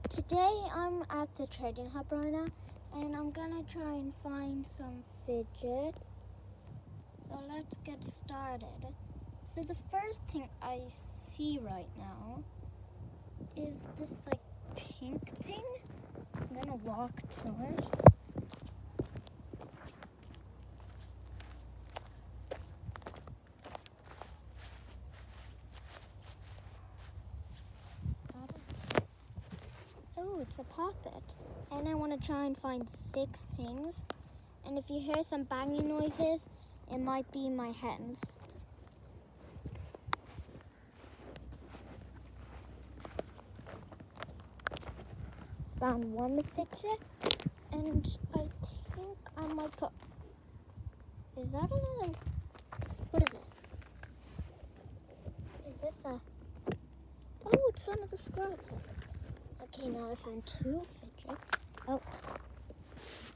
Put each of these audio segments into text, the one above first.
Today I'm at the trading hub right now, and I'm gonna try and find some fidgets. So let's get started. So the first thing I see right now is this like pink thing. I'm gonna walk to it. Oh, it's a poppet. And I want to try and find 6 things. And if you hear some banging noises, it might be my hens. Found one fidget, and I think I might put... Is that another? What is this? Is this a... Oh, it's one of the scrubs. Okay, now I found 2 fidgets. Oh,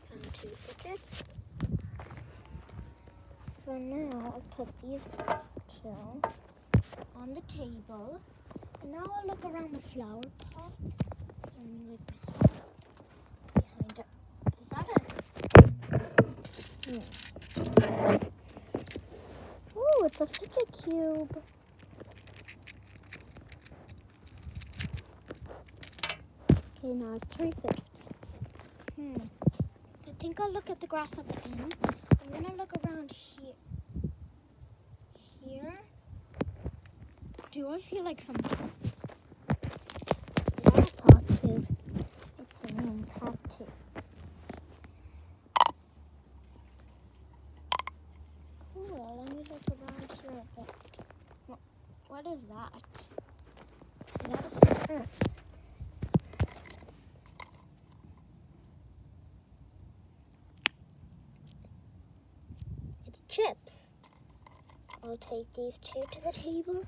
found 2 fidgets. So now I'll put these 2 on the table. And now I'll look around the flower pot. So I'm like behind it. Is that it? Oh, it's a fidget cube. Okay, now I have 3 fidgets. I think I'll look at the grass at the end. I'm gonna look around here. Do I see like some... Is that a pot tube? It's a little pot tube. Cool, let me look around here a bit. What is that? Is that a sticker? It's chips. I'll take these 2 to the table.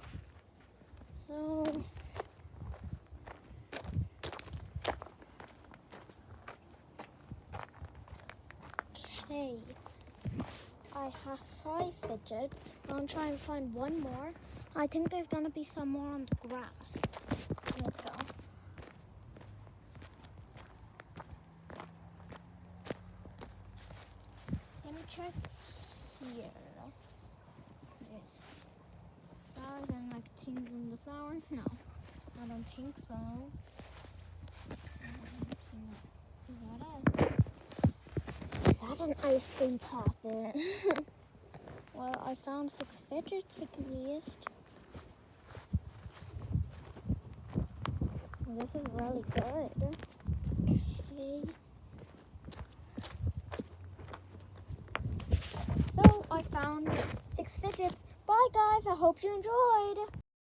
So, okay, I have 5 fidgets. I'll try and find one more. I think there's gonna be some more on the grass. Let's go. Let me check here. Flowers and like things in the flowers? No, I don't think so. Is that an ice cream poppet? Well, I found 6 fidgets at least. Well, this is really good. Okay. So I found 6 fidgets. Bye guys, I hope you enjoyed.